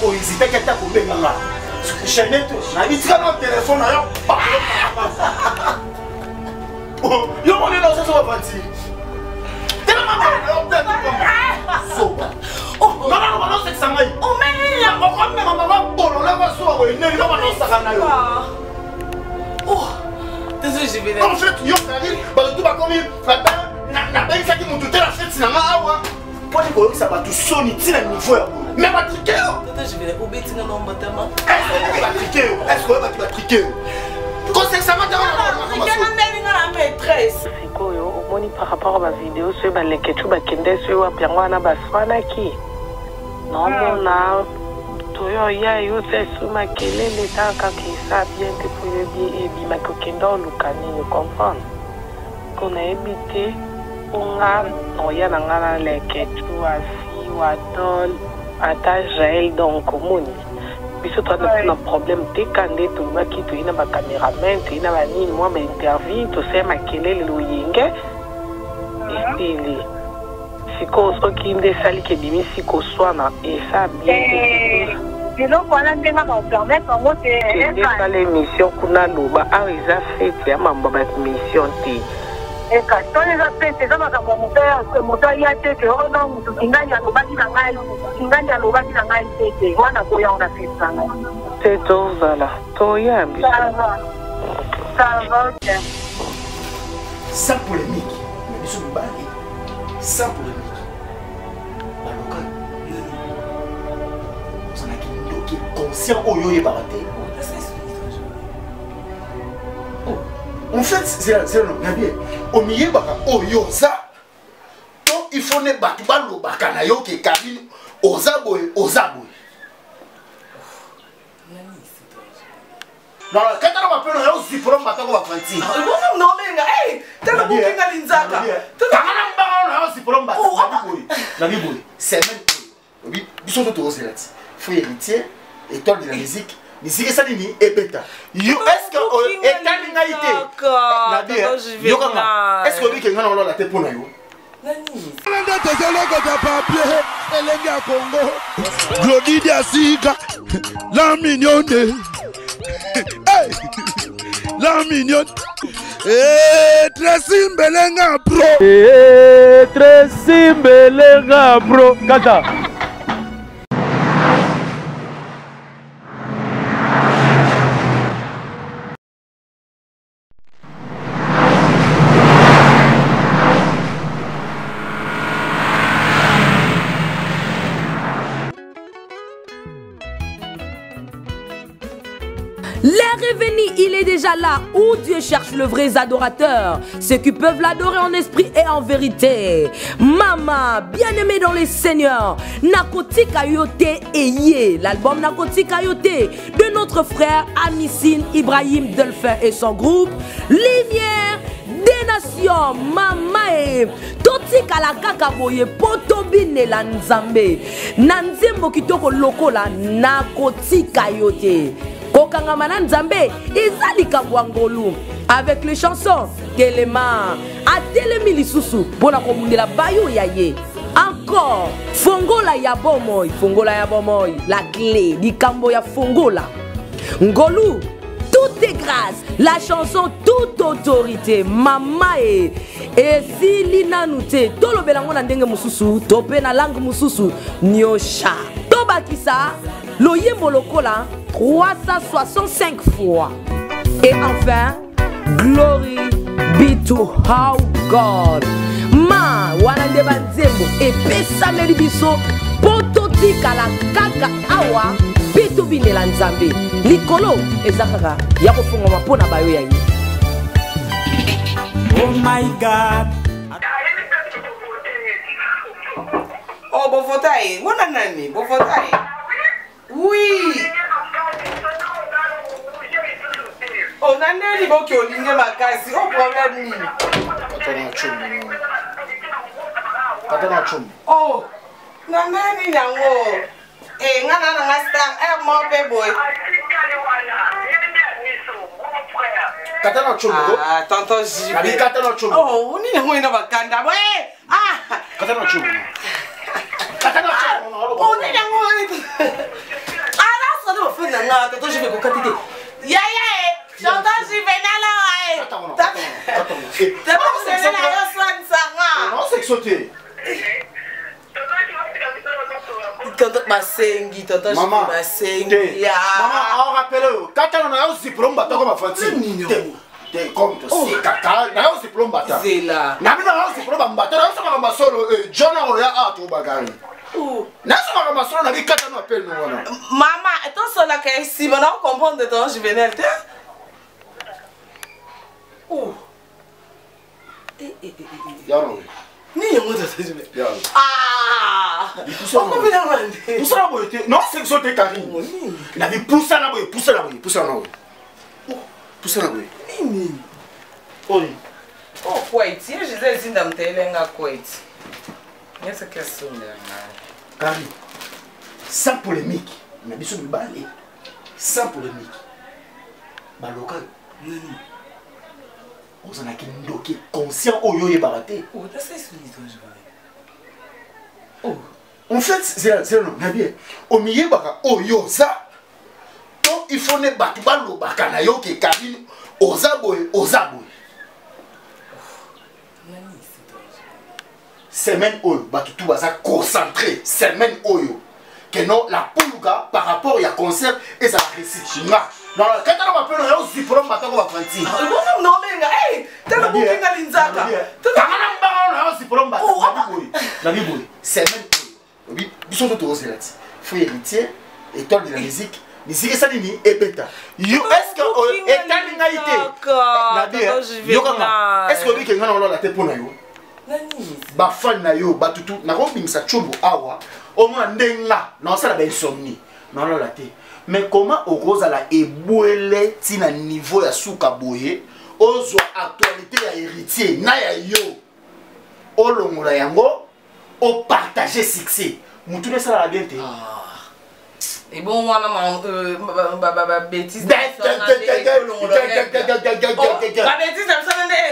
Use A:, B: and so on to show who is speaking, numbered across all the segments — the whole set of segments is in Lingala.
A: o hésiter qu'elle t'a coupé là. Chaîne na bitika na téléphone na yo. Yo on est dans ce soir parti. Tellement oh non non non c'est ça mai. Oh mais ya on comme maman bolo la va so we ne ba no sakana yo. Oh. Désolé je vais. En fait yo Karine, ba tout ba comme na ben ça qui mon tout la fête na awa. Pour les colloques ça va tout sonner tina niveau ya. Mais va triquer yo. Je vais oublier tina no mbatama. Est-ce que va triquer? Est-ce que va triquer? Conseil ça va dans la maîtresse.
B: Par rapport à ma vidéo sur les questions sur la piangwana baswana qui non mon a toyo ya yo c'est sur ma kele l'état quand il ça bien que pour le bien et bien ma kokendo lukani comprendre qu'on a habité on a noya nangana les questions asi watol attache donc commune biso toi na problème te kande to ba ki to ina ba cameraman to ina ba nini moi ba interview to c'est ma kele le loyenge. Et siko soki nde sali ke bimi siko swana et ça bien que
C: donc voilà ndenga ba permettre ngo te
B: ça l'émission kuna loba a isa fait ya mambo ba mission te
C: et quand on les a fait c'est ça ma moto ya te que on a mutu kinganya loba kina ngai kinganya loba kina ngai te wana boya on a fait ça
B: c'est tout voilà to ya bi
C: ça va ok
A: sans polémique. Sans polémique. Qui est conscient au yo et baraté. En fait, c'est le nom. Au milieu baka au yo ça. Donc il faut ne battre le baka na yo qui Karine ozaboy. Non, quand on va appeler le aussi pour le matin, on va prendre. Non, mais hey, t'as le bouquin à l'Inzaka. T'as un aussi pour le matin. C'est même. Oui, ils sont tous là. Faut héritier, étoile de la musique. Musique ça dit et bêta. Est-ce que est qualité? Est-ce que lui qui a la tête pour nous?
D: La mignonne. Hey, la mignonne. Tracy Mbelenga bro.
E: Tracy Mbelenga bro. Kata.
F: L'heure est venue, il est déjà là où Dieu cherche le vrai adorateur, ceux qui peuvent l'adorer en esprit et en vérité. Maman, bien-aimé dans les seigneurs, Nakoti Kayote Eye, l'album Nakoti Kayote de notre frère Amissine Ibrahim Delphin et son groupe Lumière des Nations. Mama Toti Kalakaka Boye Potobine la Nzambe Nanzembo Kitoko Lokola Nakoti Kayote Kokangamana Nzambe Izalika Bwangolu avec les chansons Kelema Atelemi Lisusu Bona Komundela Bayo Yaye. Encore Fongola Yabomoy, Fongola Yabomoy, la clé Dikambo ya Fongola Ngolu. Tout est grâce, la chanson toute autorité, mama et si lina nute, tolo belango na ndenge mususu, tope na langue mususu, nyosha. Toba kisa, loyembo lokola 365 fois. Et enfin, glory be to our God. Ma wana ndeba nzembo et pesa meribiso pototika la kaka awa. Bitu binela Nzambe likolo ezakaka ya kofunga mapona bayo yayi.
G: Oh my God. Oh bofotai, mona nani? Bofotai. Oui. Oh nani boki olinge makasi. Oh problème ni.
A: Katana chum.
G: Oh. Nani nango. Eh, ngana na star, mo pe boy.
A: Katana chum.
G: Ah, tonton J.
A: Abi katana chum.
G: Oh, ni ngo ina bakanda. Eh, ah.
A: Katana chum. Katana chum.
G: Oh, ni ngo. nga tonton je vais kokatite. Ya tonton Juvenal là.
A: Attends.
G: T'as pas besoin de la soigne ça.
A: Non, c'est sauté.
G: Tonton Basengi, tonton Basengi.
A: Maman, on rappelle, quand on a un diplôme, bateau comme Fanti. T'es comme c'est caca, on a un diplôme bateau.
G: C'est là.
A: N'a pas un diplôme bateau, on a un solo, John a un tout bagage. N'a pas un solo, on a vu quatre ans appel nous.
G: Maman, attends, ça là, si maintenant on comprend de ton juvénal, oh.
A: Yaro.
G: Ni yongo de ce juvénal.
A: Yaro.
G: Ah. On peut bien demander.
A: Pousse la boîte. Non, c'est que sauté Karine. La vie pousse la boîte, pousse la boîte, pousse la boîte. Pousse la boîte.
G: Nini.
A: Oui.
G: Oh, Kuwait, je disais ici dans Télénga Kuwait. Il y a ce que c'est.
A: Karine, sans polémique, on a besoin de balai. Sans polémique. Baloka, nani. On a qui ndoki conscient au yo baraté.
G: Oh, c'est ce que je
A: oh. En fait, c'est non, bien. Au milieu baka o yo ça. Donc il faut ne batu balo baka na yo ke Karine ozaboy. Semaine oyo batu tout baza concentré, semaine oyo. Que non la poluga par rapport à concert et ça récite. Non, quand on m'appelle on a diplôme bateau va Fanti.
G: Non mais hey, t'as le bouquin à l'Inzaka.
A: T'as un diplôme bateau. La Bible. Semaine oyo. Oui, bisous tout aussi là. Faut héritier, étoile de la musique. Musique ça dit et bêta. Yo est-ce que étalingalité. Est-ce que oui que ngana on la te pona yo? Nani? Ba fan na yo ba tutu na ko bimisa chombo awa. Au moins ndenga na ça la ben somni. Non la te. Mais comment au rosa la ebouele tina niveau ya suka boye ozwa actualité ya héritier na ya yo. O longola yango o partager succès. Mutu ne ça la bien te.
G: Et bon, moi, ma bêtise.
A: Ma bêtise,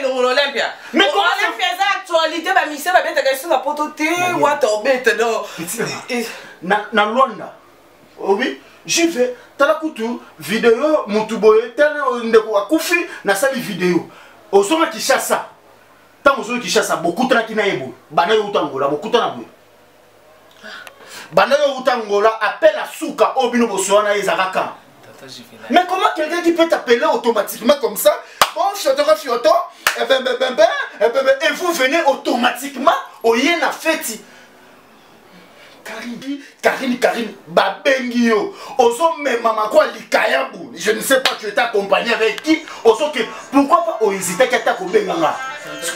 G: Olympia. Mais comment ça fait ça actualité? Ma mission va être question de pototé ou à tomber.
A: Na Luanda. Oui, j'y vais. T'as la couture, vidéo, Mutuboye, tel ndeko akufi, na sali vidéo. Osoma Kishasa. Tant osoma Kishasa, beaucoup de qui naïbo. Bana yo utangola, beaucoup de naïbo. Bana yo utangola appelle à Souka Obino Bosoana Ezaraka. Mais comment quelqu'un qui peut t'appeler automatiquement comme ça? Bon, fioto, et vous venez automatiquement au Yéna Feti. Karine, Babengio, Ozo même maman quoi Likayabu. Je ne sais pas, tu étais accompagné avec qui? Ozo que pourquoi pas au hésiter qu'à t'accompagner?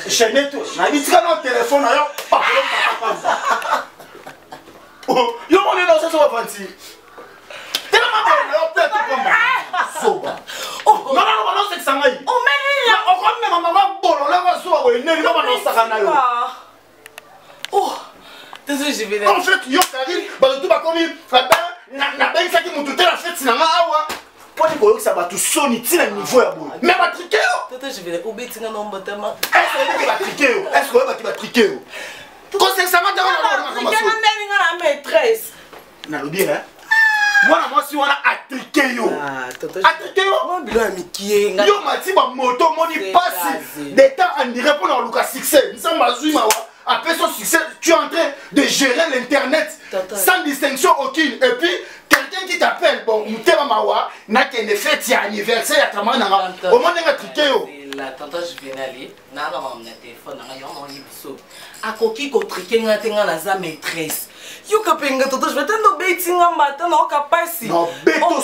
A: Chaîne tout. Na bitika dans téléphone alors pas. Yo mon est dans ce soir Fanti. Tellement bien, peut-être comme soba. Non, c'est que ça m'a dit. Oh mais on comme maman bolo là va soir ouais, ne pas dans sakana yo. Oh. Désolé, je vais. En fait, yo Karine, ba tout ba komi, na ben ça qui monte la fête na awa. Pour dire que ça va tout soni tina niveau ya boy. Mais ba triquer yo. Tata je vais obéir na nombre tellement. Est-ce que va triquer yo? Est-ce que va triquer yo? Quand c'est ça va dans la maîtresse. Na lo bien hein. Moi si on a attriqué yo. Attriqué yo. Moi bilo amikie. Yo mati ba moto moni passe des temps en dirait pour le Lucas succès. Nous sommes bazui mawa. Après son succès, tu es en train de gérer l'internet sans distinction aucune. Et puis quelqu'un qui t'appelle bon Mutema mawa n'a qu'un effet ti anniversaire à tramana. Au moins nga attriqué yo. La tante je viens aller. Na na mon téléphone na yo mon biso. Akoki ko triquer nga tenga na za maîtresse. Yo kapenga toto je vais t'en bêter nga matin na okapasi. Non beto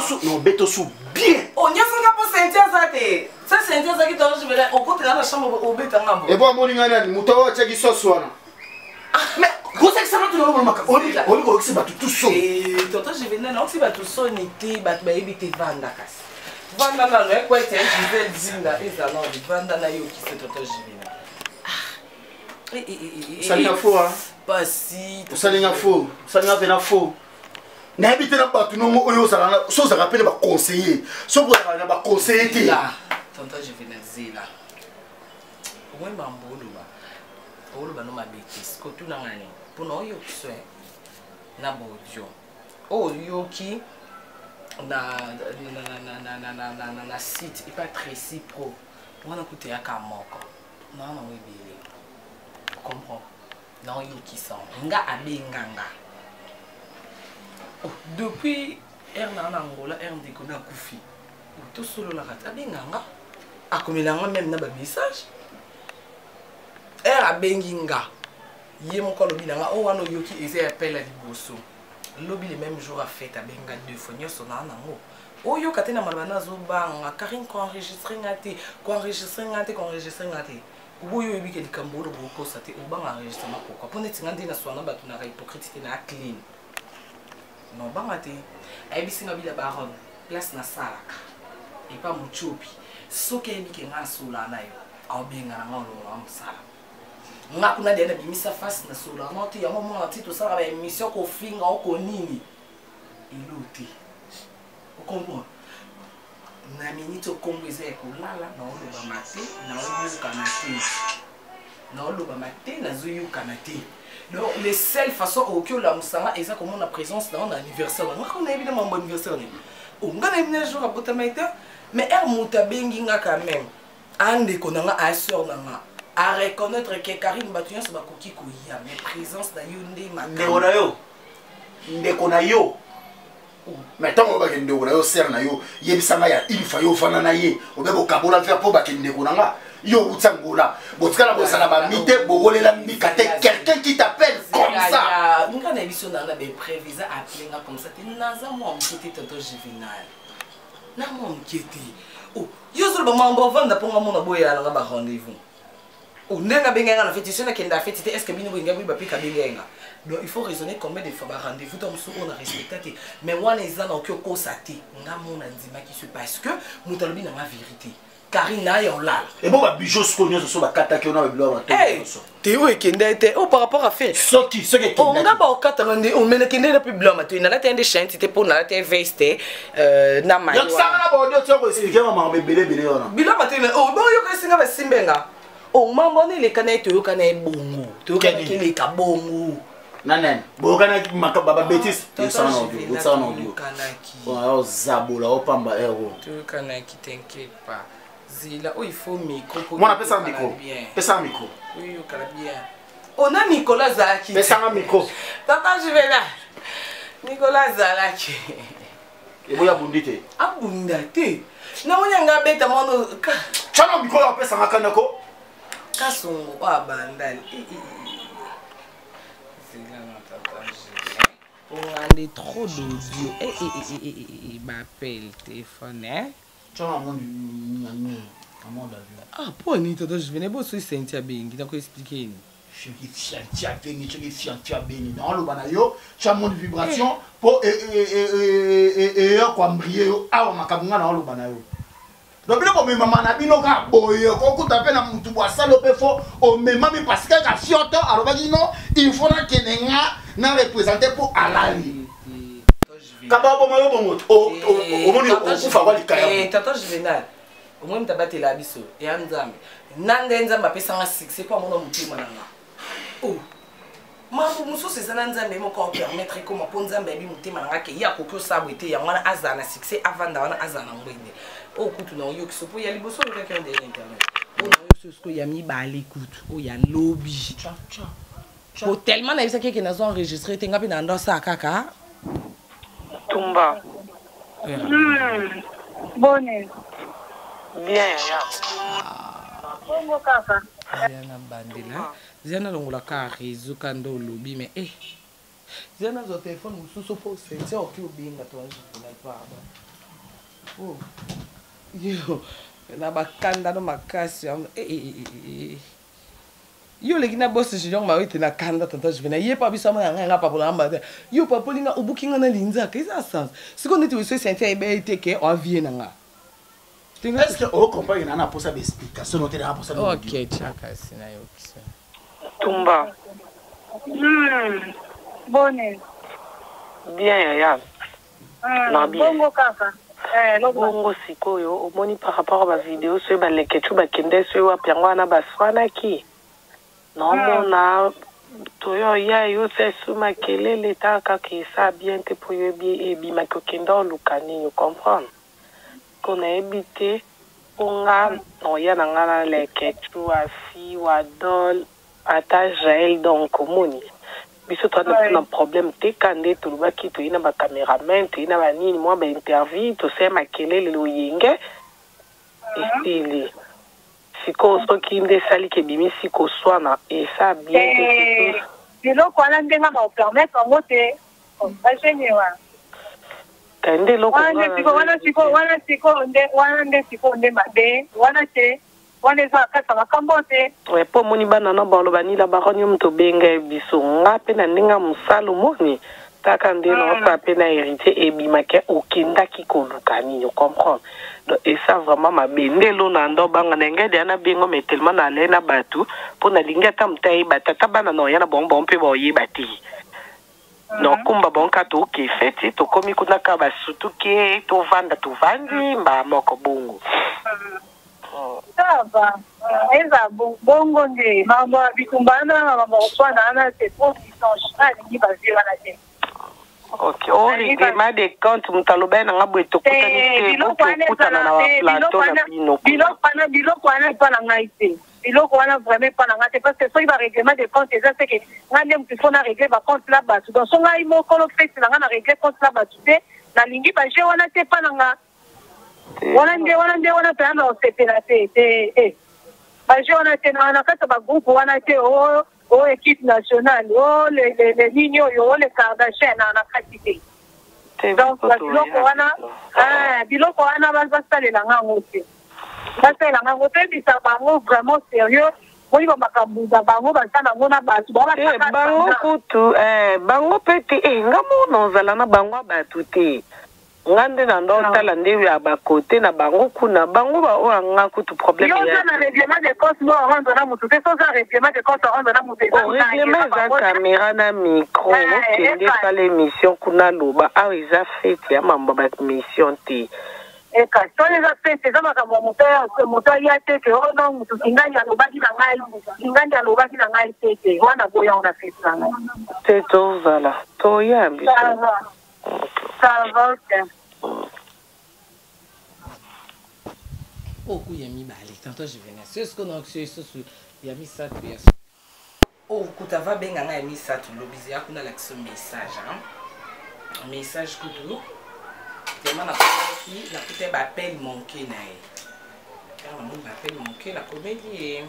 A: sou. Non beto sou bien. On y a ça pour sentir ça té. Ça sentir ça qui t'en je vais là au côté dans la chambre au bêta ngambo. Et bon mon ngana mutawa tchaki soswana. Mais vous savez que ça va tout le monde maka. On ko que c'est batu tout so. Et toto je vais non c'est batu so nité batu ba ebité vanda kasi. Vanda na no quoi c'est je vais dire na eza non vanda na yo qui c'est toto je vais. Ça n'est pas faux hein. Pas si. Ça n'est pas faux. Ça n'est pas faux. N'habitez pas partout non oyo ça là. So ça rappelle ba conseiller. So pour na ba conseiller là. Tonton je vais nazi là. Au moins mbolo ba. Mbolo ba no ma bêtise. Ko tout na ngani. Pour no yo soin. Na bodio.
B: Oh, Yoki, na site, il pas très si pro. On a coûté à Kamoko. Non, non, oui, bien. Comprends? Non, Yoki sont. Nga abenganga. Oh, depuis Erna Angola, Erne Dekona Koufi. Tout solo la rate. Abenganga. A comme il a même na message. Abenginga. Yé mon colobi nanga. Oh, ano Yoki, ils appellent à Liboso. Lobby le même jour a fait à Benga 2 fois nyo sona nango. Oh yo katena malbana zo banga Karine ko enregistrer ngate, ko enregistrer ngate. Ubo yo yebike likambo lo boko sate ubanga enregistrement pourquoi? Pour neti ngande na swana batu na hypocrite na clean. Non banga te. Ayebisi ngabila baron, place na salaka. Et pas muchopi. Soke yebike ngasola na yo. Abenga na ngolo amsala. Nga kuna dena bimisa face na sola ngoti ya momo ngati to sala ba émission ko finga ko nini iluti okombo na minito kongweze ko lala na oloba mate na oyuka na te na oloba mate na zoyuka na te. Donc les seules façons auquel la musanga eza comme na présence dans l'anniversaire nga ko na évidemment bon anniversaire ni o nga na bien jour abota maita mais er mutabengi nga quand même ande ko nga a sœur nga à reconnaître que Karine Batuyan se bakoki koya mais présence na yo nde
A: makamo ndeko na yo mais tant on va que ndeko na yo ser na yo yebisanga ya il fa yo fana na ye obeko kabola faire pour ba ke ndeko na nga yo utsangola botika la bosala ba mite bogolela mikate quelqu'un qui t'appelle comme ça
B: nga na biso na be prévisa appeler nga comme ça te naza mo mkiti tonto juvenal na mo mkiti oh yo zo ba mambo vanda ponga mo na boya nga ba rendez-vous. On n'a benga na fête na kenda fête est-ce que bino benga ba pika benga. Donc il faut raisonner combien de fois rendez-vous comme ça on a respecté mais moi les ans que ko sati nga mon ndima qui se parce que mutalobi na ma vérité. Karina yo là. Et
A: bon ba bijou ce qu'on so ba kata que on a blo ba to.
B: Théo et kenda était oh par rapport à fait.
A: Ce qui kenda.
B: On nga ba kata ngande on mena kenda na plus blo ma to na la tende chaîne c'était pour na la veste na ma.
A: Donc ça na ba audio to expliquer maman belé ona.
B: Bila ma tele oh bon yo ka singa ba simbenga. Oh maman les canets tu connais bongo tu connais les kabongo
A: nanen bo kana makaba bêtise tu ça non dio oh zabola opamba ero
B: tu connais qui t'inquiète pas zila oh il faut micro
A: moi on appelle ça micro pesa micro
B: oui on cala bien on a Nicolas Zalaki
A: pesa un micro
B: tata je vais là Nicolas Zalaki
A: et boya bundite
B: abundate na wonyanga beta mono
A: chana micro ya pesa ngakanako
B: Kasongo wa bandali. C'est là on a trop d'audio. M'appelle téléphone hein. Ah pour ni toto je venais bosser sentir bien qui t'a expliquer ni.
A: Je qui sentir bien, je qui sentir bien. Non le banayo, tu as mon vibration pour et quoi briller ah makabunga na le banayo. Donc là comme maman na bino ka boye ko kutape na mutu bwa salope fo o mema mi parce que ka fioto alors non il faut na kenenga na représenter pour alali kaba bo mayo bongo o moni o kufa kwa likaya
B: tata juvenal o moni tabate la biso e anzambe nande nzamba pesa nga succès kwa mona mutima nanga oh mambo mususu ezana nzambe moko permettre ko maponza mbebi mutima nanga ke ya kokyo sabwete ya mwana azana succès avanda wana azana ngwende oh kutu na yo kisopo ya liboso le quelqu'un de internet oh na yo ce ya mi ba l'écoute oh ya lobby oh tellement na bisa ke na zo enregistrer tenga pe na ndosa kaka
C: Tumba bonne bien ya bongo kaka
B: Ziana bandela Ziana longola ka réseau kando lobby mais Ziana zo téléphone mususu po c'est ok obinga to anji na pa oh yo na bakanda no makasi yo le kina boss junior ma wite na kanda tata je vena ye pa biso ma nga pa pola mba yo pa polinga ubukinga na linza ka isa sens siko neti wiso sentia ebe teke o vie na nga
A: est-ce que o compagnie na posa be explication no te na posa
B: OK chaka sina yo kisa
C: Tumba bonne bien ya na bongo kaka bongo sikoyo omoni par rapport à ba vidéo sur ba leketu ba kende sur wa piangwa na ba swana ki non mona
B: toyo ya yo se suma kelele taka ki sa bien te pour yo bi e bi makokenda lukani yo comprendre qu'on a habité onga no ya na ngana le ketu asi wa dol ata jael donc komoni biso to na problème te kande to ba ki to ina ba cameraman to ina ba nini moi ba interview to se makelele lo yenge estili siko so ki nde sali ke bimi siko swana et ça bien que
C: biloko wana ndenga ba permettre ngo te ba genewa
B: kande loko wana
C: siko nde mabe wana te wana za kata makambo te
B: we po moni bana na ba lo bani la ba ronyo mto benga biso ngape na ndinga musalo moni taka nde no sa pe na hérité et bimake okenda ki kolukani yo comprendre donc et ça vraiment ma bendelo na ndo banga na ngede na bingo mais tellement na lena batu pour na linga tamtai batata bana no yana bonbon pe boye bati non kumba bonka to ke feti to komi kuna ka basutu ke to vanda to vandi mba moko bungu
C: Sava eza bongo nde mambo bikumbana mambo swana na c'est trop puissant na lingi bazira na te.
B: Ok, o règlement de compte mutaloba na ngabwe to kutani te kutana na plateau na bino.
C: Biloko wana pa na ngai te. Biloko wana vraiment pas na ngai te parce que so iba règlement de compte eza c'est que ngande mtu na régler ba compte là bas. Donc so ngai mo kolo fait na ngana régler compte là bas te na lingi ba je wana te pa na nga. Wana pe na osepela te. Ba je wana te na kata ba groupe wana te o équipe nationale, les lignes, les Kardashian en quantité. Donc, biloko wana va saler la ngamote. Va saler la ngamote, mais ça va vraiment sérieux. Oui, on va kabuza bango basana ngona batu.
B: Bango kutu, bango peti, ngamo nozala na bango batu te. Ngande na ndo tala ndewe ya bakote na bango kuna bango ba o anga kutu problème ya.
C: Yo na règlement de compte mo rendre na mutu te so za règlement de compte rendre na mutu.
B: Règlement za caméra na micro okende sala émission kuna loba a eza fête ya mambo ba mission te.
C: E ka so eza fête za makambo moto ya te ke o no mutu inganya lobaki na ngai te wana boya ona fête sana.
B: Te to vala to ya mbi.
C: Ça va, ok.
H: Oh, il y a mis balé. Tantôt je venais. C'est ce qu'on a fait. Il y a mis ça. Oh, quand tu vas bien, il y a mis ça. Tu l'as bizé. Il y a l'action message. Un message que tu as. Tellement la petite appel manqué. L'appel manqué. La comédie.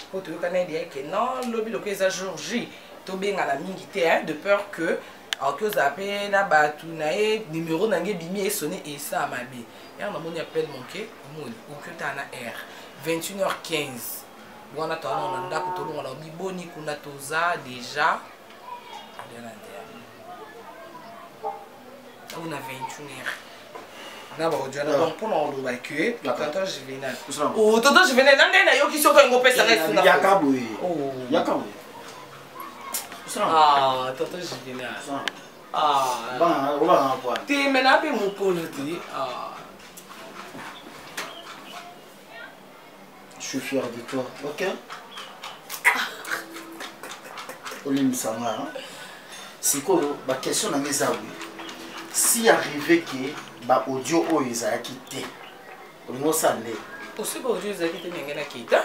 H: Pour te dire que non, le bilan que jour J. Tu bien à la militaire de peur que. Alors que ça appelle na batu na numéro nange bimi et sonné et ça ma bi. Et on a mon appel manqué ou que tu as na R 21h15. Bon on attend on anda pour tout le monde on dit boni kuna toza déjà on a 21h. Na ba odia na donc pour on doit que quand je viens oh toto je viens na yo qui sont ko ngopé ça reste na
A: Yakaboué. Oh Yakaboué.
H: Ah, toto je viens. Ah,
A: on va en voir.
H: Tu m'as appelé mon politique. Ah.
A: Je suis fier de toi, ok? Olim Sanga. C'est quoi la question de mes amis? Si arrivé que ba audio o ezaki te. Olingo sande.
H: Possible audio ezaki te ngena kita.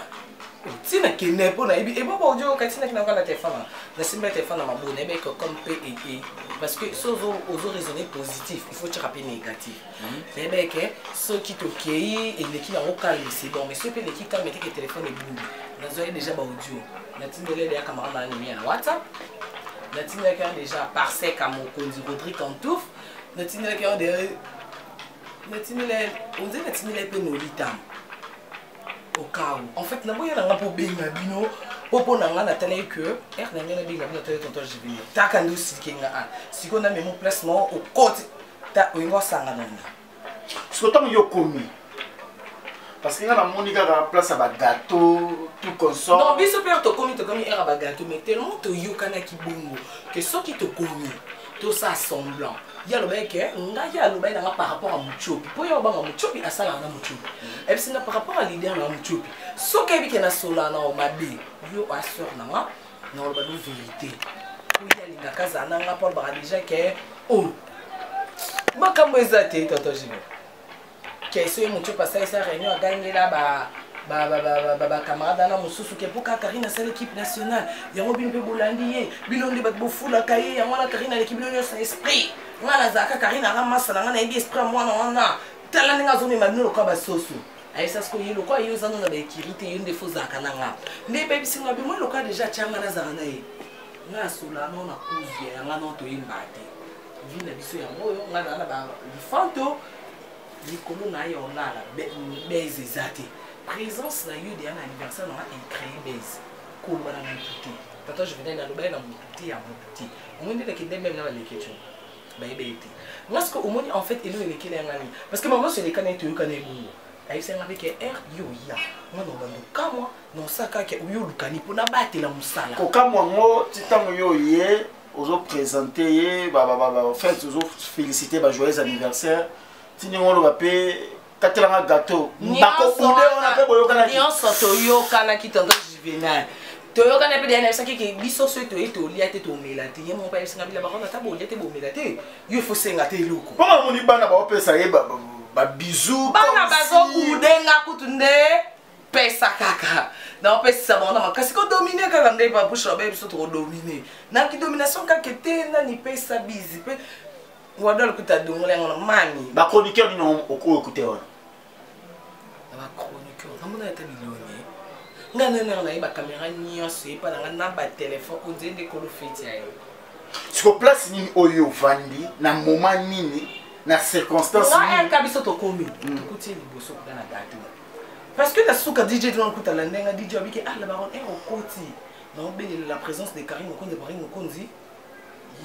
H: Tina qui n'est pas et bon audio quand tina qui n'a pas la téléphone la simple téléphone ma bonne mais comme P et parce que ceux aux raisonner positif il faut te rappeler négatif mais mec ceux qui te et les qui n'ont aucun c'est bon mais ceux qui l'équipe quand mettait que téléphone est boum nous avons déjà audio la tina les des camarades dans le WhatsApp la tina qui a déjà passé comme on dit Rodrigue Antouf la tina qui a des la tina on dit la tina les pénolitam au cas où en fait na boya na pour benga bino popo na ngana tele que er na ngana benga bino tele tonton je venir ta kan do sikinga a siko na memo placement au côté ta wingo sanga na
A: ce que tant yo komi parce que na monika la place à ba gâteau tout consort
H: non biso père to komi era ba gâteau mais tellement to yo kana ki bongo que ce qui te komi tout ça semblant ya lo mec nga ya lo na par rapport à Muchopi po yo ba Muchopi asala na Muchopi et puis par rapport à l'idée na Muchopi so ke bi ke na sola na o mabe yo assure na non ba no vérité oui alinga kazana nga Paul ba déjà que oh makambo ezate tonton Jimé que ce mucho passer sa réunion a gagné là ba camarade na mususu ke poka Karina c'est l'équipe nationale yango bino pe bolandi bino ndi bat bofula kaye yango na Karina l'équipe bino sa esprit ngana zaka Karina ramasa na ngana ebi esprit mwana wana tala ninga zone mabino lokwa basoso aisa sko yelo kwa yo zano na bekirite yonde fozaka na nga nde baby singa bi moi lokwa déjà changa na zana ye na sula no na kuzia nga no to yimbate vina biso ya moyo ngana na ba fanto likolo na yo na base zate présence na yo de un anniversaire na créer base ko bana na tuti tata je venais na loba na muti ya muti mwende na kinde même na lekecho baibete parce que au moins en fait elo elekele ngani parce que maman se les connaît tu connais bongo aïe avec R yo ya moi non bando kamwa non saka ke uyo lukani pona batela musala
A: ko kamwa ngo titango yo ye ozo présenter ye en fait ozo féliciter ba joyeux anniversaire tini ngolo ba pe katelanga gâteau mbako ude ona pe boyo kana
H: ni on soto yo kana kitando juvenal toyo kana pe dena saki ke biso so to eto liate to melate ye mon pa singa bila ba kona tabo liate bo melate yo faut senga te loko
A: pona moni bana ba opesa ye ba bisous
H: bana bazo kudenga kutunde pesa kaka na pesa bona makasi ko dominer kaka ndé pa pusha ba biso to dominer na ki domination kaka tena ni pesa busy pe wadol kuta dongole ngona mani
A: ba chroniqueur ni non oko écouter wana
H: ba chroniqueur namona ta millioni ngana na ba caméra nyonso e pa na ba téléphone o nzende ko lo fiti ayo
A: siko place nini oyo vandi na moment nini na circonstance
H: na un kabiso to komi to kuti liboso na gâteau parce que la souka DJ dans kuta la ndenga DJ abiki la baronne est au côté non belle la présence de Karine Mokonzi Karine Mokonzi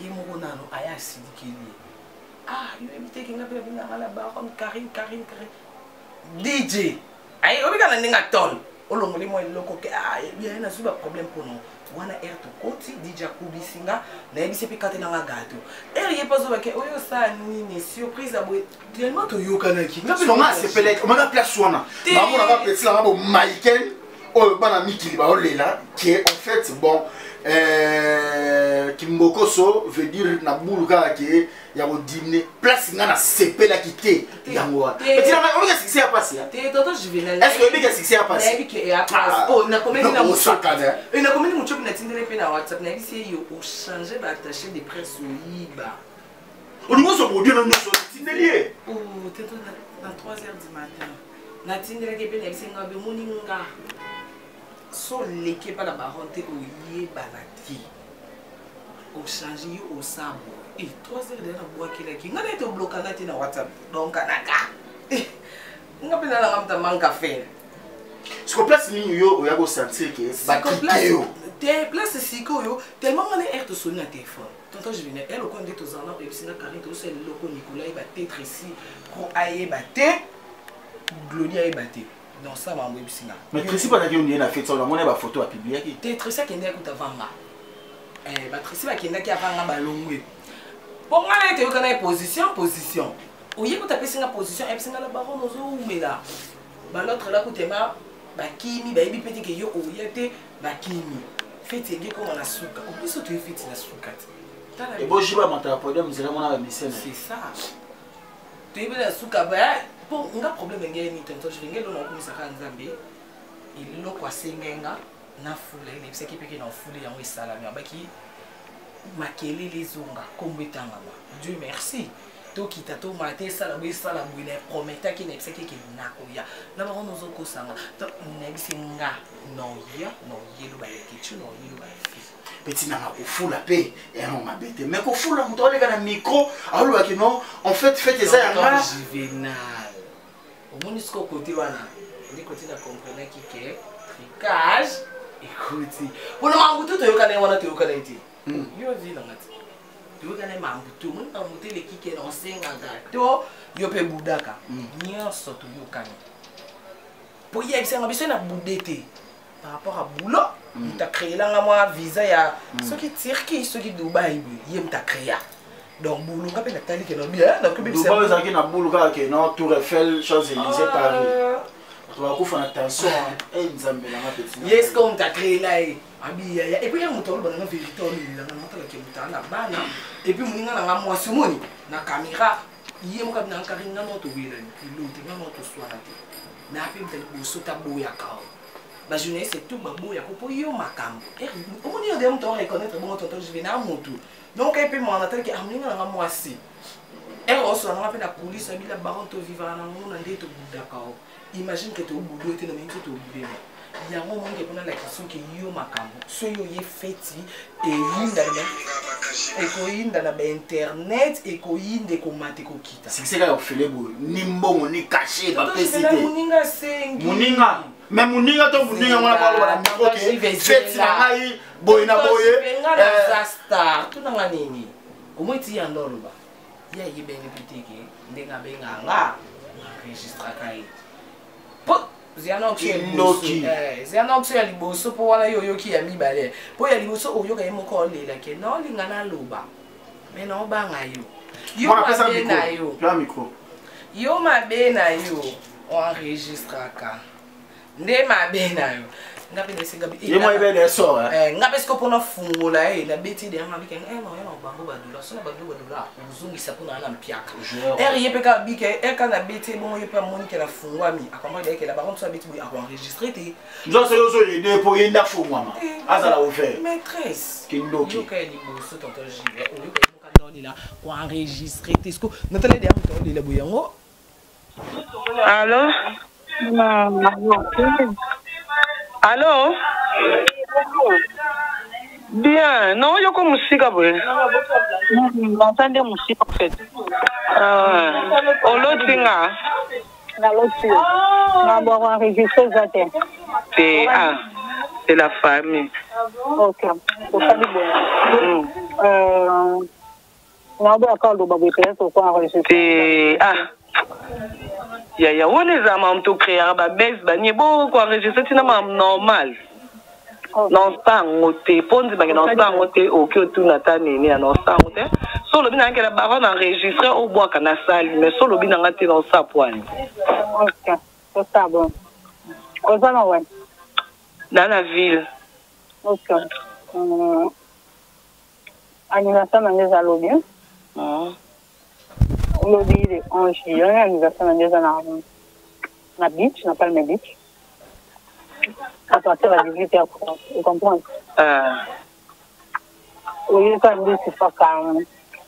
H: yemo nano aya sidikili yo invité kinga pe vinga la baronne Karine DJ ay obika na ndenga tol olongoli mo loko ke bien na suba problème pour nous wana air to côté DJ kubisinga na ebisi pe katena nga gâteau ye pas zo ke oyo sa nini surprise abwe tellement to yokana ki
A: nga c'est peut-être on a place wana ba mo na ba petit la ba Michael oyo bana mikili ba olela qui est en fait bon Kimbokoso veut dire na buluka ke ya ko dîner place nga na sepela kité yango petit la on va succès à passer
H: te toto juvenal
A: est-ce que bien succès à passer
H: na biki ya passe oh na combien na
A: musakana
H: na combien mucho na tindele pe na WhatsApp na bisi yo o changer ba attaché de presse liba
A: au niveau so produit na nyoso tindelier
H: oh teto na 3h du matin na tindele ke pe na bisi nga be moninga so l'équipe à la baronne au yé banati au changer au sabo et 3h de la bois qui est n'a été bloqué na WhatsApp donc anaka nga pena la ramta manka faire
A: ce que place ni yo ya go sentir que ba yo
H: te place siko yo tellement on est to sonner téléphone tonton je venais elle au compte de tous en et puis na Karine to c'est loko Nicolas il va être ici pour aye baté Gloria est baté dans ça ma mbwe bisinga
A: mais principe na ki na fait ça on a ba photo à publier qui
H: te Tricia qui ndeko tavanga ba Tricia ba kenda ki avanga balongwe bon ngana te yokana position oye ko taper singa position et singa la baron ozo umela ba l'autre là kutema ba kimi ba yebi peti ke yo oyete ba kimi fete ngi ko na suka o biso to fete na suka
A: et bon jiba monta podium zela mona ba mission
H: c'est ça to yebi na suka ba bon nga problème ngeni tonto je ngelo na ko misaka nzambe il lo kwa sengenga na fule ne pse ki peke na fule yango isalami abaki makeli lezonga kombetanga ba Dieu merci to kita to maté sala bo sala bo ne prometa ki ne pse ki nakoya na ba rono zoko sanga to ne bisinga no yelo ba kichu no yelo ba
A: petit na ko fula pe et on m'a bête mais ko fula muto le kana micro alors que non en fait ça ya nga
H: juvenal au monisco côté wana ndi côté na comprendre ki ke tricage écoute pour mambutu to yokana wana to yokana iti yo vile ngati to yokana mambutu mun mambutu le ki ke no senga gato yo pe budaka nyonso to yokana pour y ebisa ngabiso na budete par rapport à boulot tu as créé là moi visa ya ceux qui Turquie ceux qui Dubaï yem ta créé donc boulot ka pe na tali ke no bien donc
A: Dubaï za ki na boulot ka ke no Tour Eiffel Champs-Élysées Paris Tu vas faire attention.
H: Yes, comme tu as créé là. Et puis, il y a un moteur qui est vérité. Et puis, il y a un moteur qui est caméra. Il y a un moteur qui est caméra. Mais après, il y a un la jeunesse c'est tout babou ya ko yo makam on dit de mon reconnaître bon tonton je vais na moto donc et puis moi on attend que amina nga mwasi et on se rend la police abi la baron to vivre na mon ndé to d'accord imagine que tu au boulot tu na mingi to bébé il y a un moment qui pose la question que yo makam so yo ye feti et yinda na et ko yinda na internet et ko yinde ko mate ko kita
A: c'est ça ka ofele bo ni mbongo ni caché ba pesité
H: muninga sengi
A: muninga mais muninga to muninga mwana ba wala micro ke feti na ngai boy na boye
H: star tu na nini omwiti ya ndolo ba ya yibenge pitike ndenga benga nga registra kai po zianoxy ya liboso po wana yo yoki ya mibale po ya liboso oyo ka yemo ko lela ke no lingana loba mais no banga yo yo mabe na yo yo mabe na yo enregistra ka nde mabe na yo ngabe ne singa bi
A: yemo ibe de so
H: ngabe sko pona fungola na beti de ngabe ken no yo no bango badula so na bango badula uzungisa pona na mpiaka ye peka bike kana beti bon yo pa moni ke la fungwa mi akomba de ke la baron so beti a enregistrer te
A: nzo so yo so ide po yenda fungwa ma azala o faire
H: maîtresse
A: kindoki
H: yo ka ni boso tonton jive o yo ka mo ka ndoli la ko enregistrer te sko natale de am to le buyango
B: Allô? Allô? Bien, non, il y a comme musique après.
C: M'entendez musique en fait.
B: Oh, l'autre thing, ah.
C: On va enregistrer ça.
B: C'est la famille.
C: Ok, c'est famille bien. On va encore le babou peut-être pour enregistrer.
B: Ya on les a même tout créé ba base ba ni bo ko enregistrer tina mam normal non sta ngote pondi ba non sta ngote o ki otu na ta nini na non sta ngote so lo bina ngela ba na enregistrer au bois kana sali mais so lo bina ngati non sa poani
C: ok c'est ça bon ozana ouais
B: dans la ville
C: ok anniversaire na lobby lobby de 11 juillet anniversaire na beach na Palme Beach à partir de 18h vous comprenez oui quand même c'est pas calme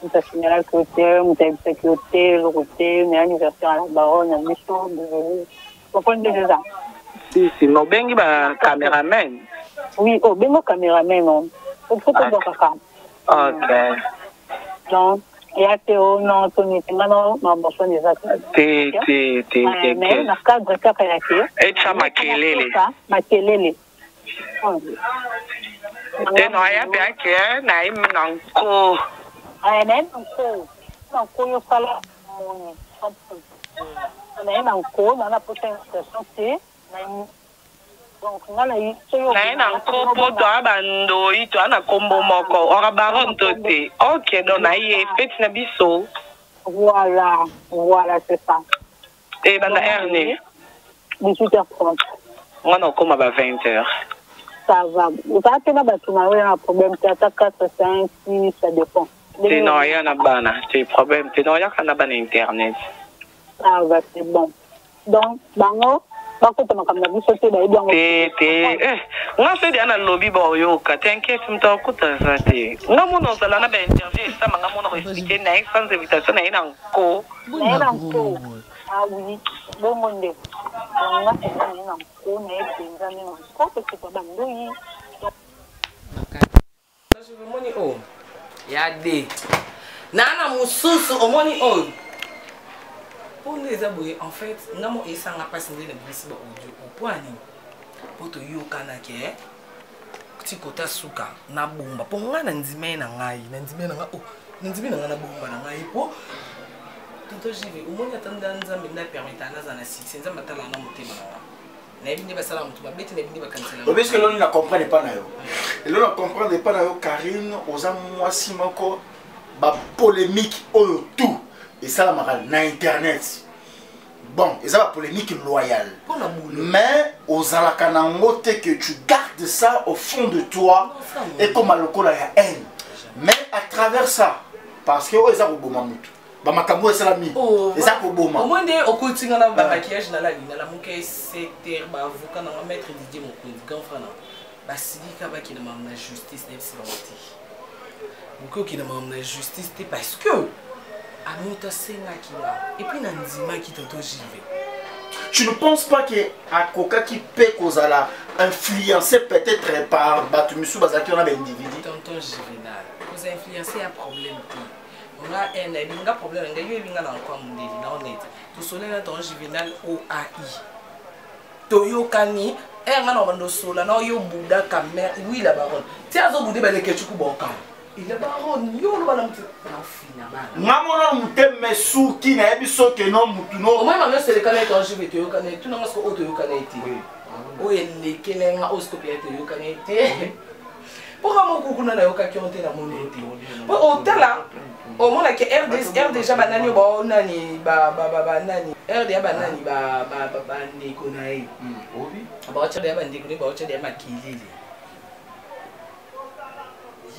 C: on t'a signé la côté on t'a sécurité le côté mais anniversaire à la baronne à mission vous comprenez déjà
B: si no bengi ba cameraman
C: oui oh bengo cameraman non faut pas voir
B: ok
C: non et à Théo, non, Tony, non, ma bonne des acteurs. Mais la cadre capacité.
B: Et ça makelele.
C: Makelele.
B: Et non, il y a bien que naïm nanko.
C: Ah, même nanko. Nanko, yo sala. Naïm nanko, on a prochaine station, c'est naïm. Donc, on a eu.
B: Naïm nanko, pour toi, bando, il doit na combo moko. On a baron toté. Ok, donc naïm, fait na biso.
C: Voilà, c'est ça.
B: Et banda Erne.
C: 18h30.
B: On a comme à 20h.
C: Ça va. Vous savez que un problème, c'est à 4, 5, 6, ça dépend.
B: C'est non, il y en a bana. C'est problème. C'est non, il y a qu'un ban internet.
C: Ça va, c'est bon. Donc, bango. Nga
B: se dia na lobby ba oyoka t'inquiète mtakuta zate nga mona zala na ba interview sama nga mona expliquer na sans invitation na ina nko
C: ah oui bon monde nga ina nko na epenza ni nko parce que bando yi
H: je veux money oh ya de nana mususu o money oh pour les aboués, en fait, nous avons essayé de passer le principe audio au point pour te yokana ke ti kota suka na bomba pour nga nandime na ngai oh nandime na na bomba na ngai po tonto jive umoni atanda nzambe na permettre na zana si nzambe atala na motema na ebindi basala mutu babeti na ebindi bakansela
A: parce que l'on ne comprend pas na yo et l'on ne comprend pas na yo Karine oza mwasi moko ba polémique oyo tout et ça la na internet bon, ils ont la polémique loyale. Mais aux alakanango, que tu gardes ça au fond de toi et comme à l'okola il y a haine. Mais à travers ça, parce que ils ont beau mamoutou. Bamakambo est salami. Ils ont beau mamoutou.
H: Au moins, au quotidien, on a maquillage dans la ligne. On a mon cahier, c'est avocat, on a maître Didier Mokondi, grand frère. Basili kaba qui demande la justice, n'est pas si beaucoup qui demande la justice, c'est parce que Amouta Senga qui là et puis Nandima qui t'entend j'y vais.
A: Tu ne penses pas que Akoka qui paie cause à la influencé peut-être par Batumisu Bazaki on a des individus.
H: Tonton Juvenal, vous influencez un problème. On a un problème, on a eu un encore mon tout sonner tonton Juvenal OAI. Toyokani. Nga na bando sola na yo buda kamera oui la baronne ti azo budé ba lekechu ku boka il la baronne yo lo bana mutu na fina bana
A: ngamona muteme suki na ebiso ke no mutu no
H: o mama se le kana to je veto yo kana tu na ngasko auto yo kana iti o ele kelenga o skopia to yo kana iti pourquoi mon kukuna na yo ka kionte na mon iti po o tala o mona ke RD déjà banani ba nani ba nani RD ba nani ba ne konai obi ba cha de ba ndikuni ba cha de makilili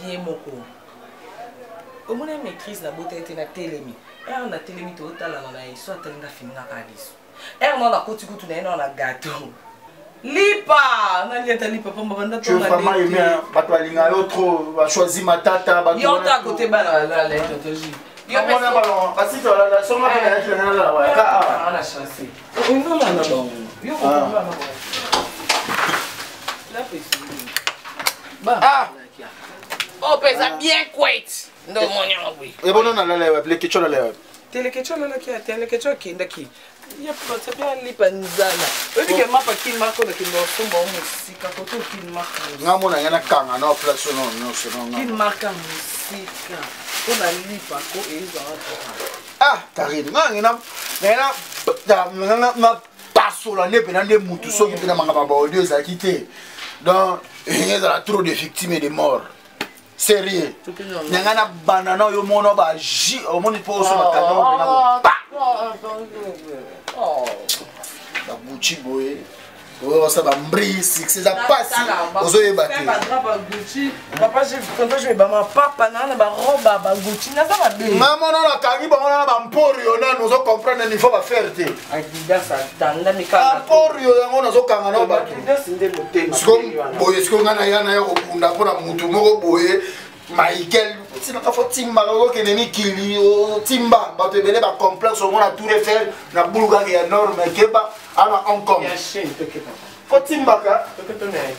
H: ye moko o mona maîtrise na beauté na telemi na telemi to tala na iso atalinga finga kadiso na koti kutu na na gâteau lipa na lieta lipa pamba banda to na
A: vraiment aimé bato alinga yo trop va choisir matata bato
H: yo ta côté bala la la totoji
A: yo mona balon kasi to la soma na la wa ka
H: na chance non na bon yo ko na bon la pesi ba oh pesa bien quite ndo monyo oui
A: e bono na la wa ple kicho la la
H: tele kicho la ki tele kicho ki ndaki ya pata bien lipa nzala obi ke mapa ki marko na ki ndo somba musika koto ki marko
A: ngamona yana kanga na place no
H: ki marka musika ona lipa ko ezo
A: Karine na pasola ne pena ne mutu soki pena manga ba audio za quitté donc il y a trop de victimes et de morts sérieux nyanga banana yo mono ba ji o moni po so ba kanon na ba ba buchi boy oh ça va mbri c'est ça passe ozo yeba te
H: papa j'ai quand je vais ba ma papa na ba roba ba Gucci na ça va bien
A: maman na kangi ba na ba mporio na nous comprendre il faut ba faire te
H: akida sa tanda mika
A: mporio yango na zo kanga na ba
H: sinde motema
A: boye siko ngana yana ya okunda pona mutu moko boye Michael sina ka fo timba ko ke nemi kili o timba ba te bele ba complexe o mona Tour Eiffel na buluga ya norme keba ana Hong Kong
H: ya shin te ke papa
A: fo timba ka
H: te ke to ne